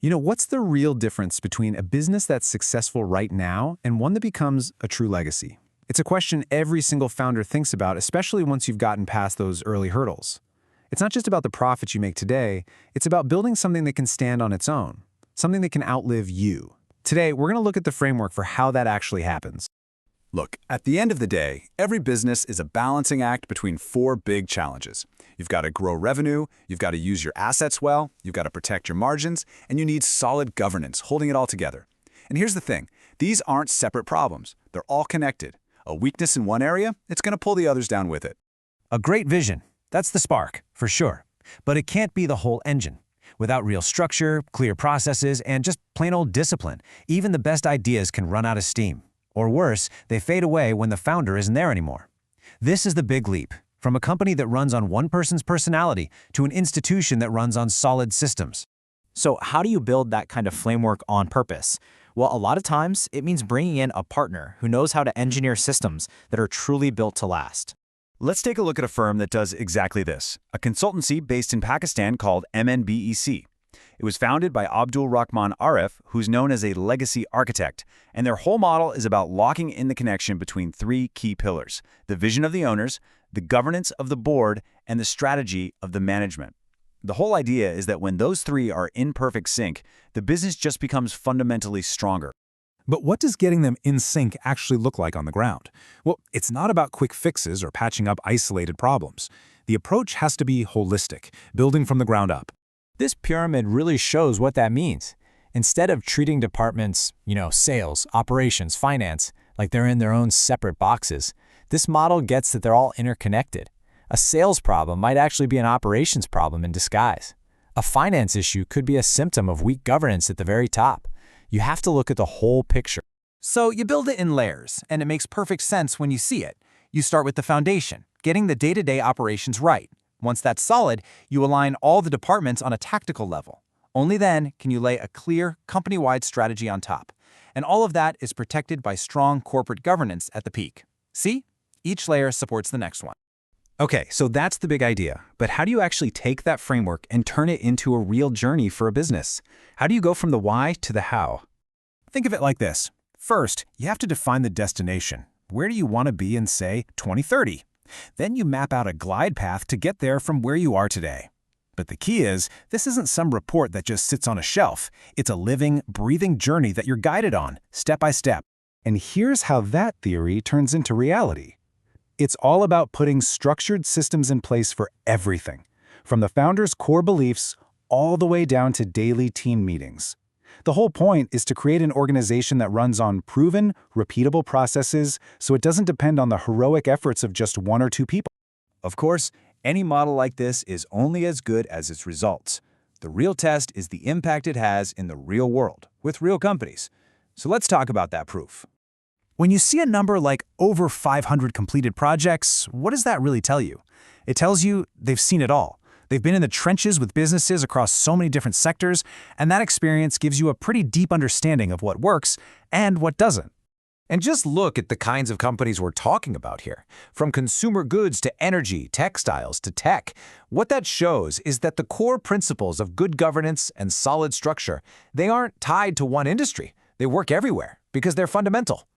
What's the real difference between a business that's successful right now and one that becomes a true legacy? It's a question every single founder thinks about, especially once you've gotten past those early hurdles. It's not just about the profits you make today, it's about building something that can stand on its own, something that can outlive you. Today, we're going to look at the framework for how that actually happens. Look, at the end of the day, every business is a balancing act between four big challenges. You've got to grow revenue, you've got to use your assets well, you've got to protect your margins, and you need solid governance holding it all together. And here's the thing, these aren't separate problems. They're all connected. A weakness in one area, it's going to pull the others down with it. A great vision. That's the spark, for sure. But it can't be the whole engine. Without real structure, clear processes, and just plain old discipline, even the best ideas can run out of steam. Or worse, they fade away when the founder isn't there anymore. This is the big leap, from a company that runs on one person's personality to an institution that runs on solid systems. So how do you build that kind of framework on purpose? Well, a lot of times, it means bringing in a partner who knows how to engineer systems that are truly built to last. Let's take a look at a firm that does exactly this, a consultancy based in Pakistan called MNBEC. It was founded by Abdul Rahman Arif, who's known as a legacy architect, and their whole model is about locking in the connection between three key pillars: the vision of the owners, the governance of the board, and the strategy of the management. The whole idea is that when those three are in perfect sync, the business just becomes fundamentally stronger. But what does getting them in sync actually look like on the ground? Well, it's not about quick fixes or patching up isolated problems. The approach has to be holistic, building from the ground up. This pyramid really shows what that means. Instead of treating departments, sales, operations, finance, like they're in their own separate boxes, this model gets that they're all interconnected. A sales problem might actually be an operations problem in disguise. A finance issue could be a symptom of weak governance at the very top. You have to look at the whole picture. So you build it in layers, and it makes perfect sense when you see it. You start with the foundation, getting the day-to-day operations right. Once that's solid, you align all the departments on a tactical level. Only then can you lay a clear, company-wide strategy on top. And all of that is protected by strong corporate governance at the peak. See? Each layer supports the next one. Okay, so that's the big idea. But how do you actually take that framework and turn it into a real journey for a business? How do you go from the why to the how? Think of it like this. First, you have to define the destination. Where do you want to be in, say, 2030? Then you map out a glide path to get there from where you are today. But the key is, this isn't some report that just sits on a shelf. It's a living, breathing journey that you're guided on, step by step. And here's how that theory turns into reality. It's all about putting structured systems in place for everything, from the founder's core beliefs all the way down to daily team meetings. The whole point is to create an organization that runs on proven, repeatable processes so it doesn't depend on the heroic efforts of just one or two people. Of course, any model like this is only as good as its results. The real test is the impact it has in the real world, with real companies. So let's talk about that proof. When you see a number like over 500 completed projects, what does that really tell you? It tells you they've seen it all. They've been in the trenches with businesses across so many different sectors, and that experience gives you a pretty deep understanding of what works and what doesn't. And just look at the kinds of companies we're talking about here. From consumer goods to energy, textiles to tech. What that shows is that the core principles of good governance and solid structure, they aren't tied to one industry. They work everywhere because they're fundamental.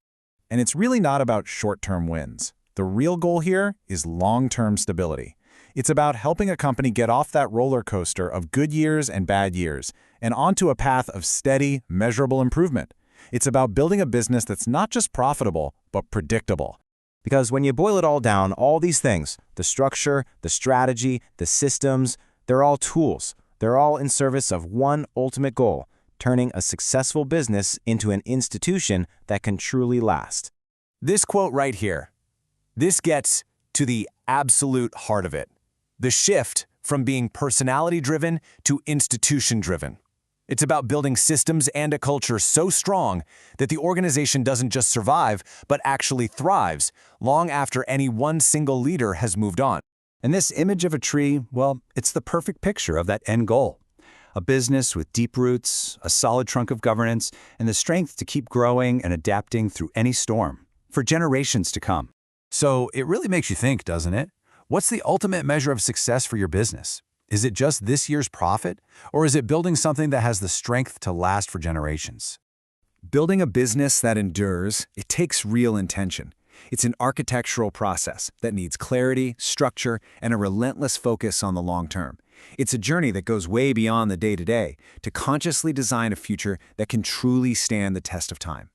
And it's really not about short-term wins. The real goal here is long-term stability. It's about helping a company get off that roller coaster of good years and bad years and onto a path of steady, measurable improvement. It's about building a business that's not just profitable, but predictable. Because when you boil it all down, all these things, the structure, the strategy, the systems, they're all tools. They're all in service of one ultimate goal: turning a successful business into an institution that can truly last. This quote right here, this gets to the absolute heart of it. The shift from being personality-driven to institution-driven. It's about building systems and a culture so strong that the organization doesn't just survive, but actually thrives long after any one single leader has moved on. And this image of a tree, well, it's the perfect picture of that end goal. A business with deep roots, a solid trunk of governance, and the strength to keep growing and adapting through any storm, for generations to come. So it really makes you think, doesn't it? What's the ultimate measure of success for your business? Is it just this year's profit? Or is it building something that has the strength to last for generations? Building a business that endures, it takes real intention. It's an architectural process that needs clarity, structure, and a relentless focus on the long term. It's a journey that goes way beyond the day-to-day to consciously design a future that can truly stand the test of time.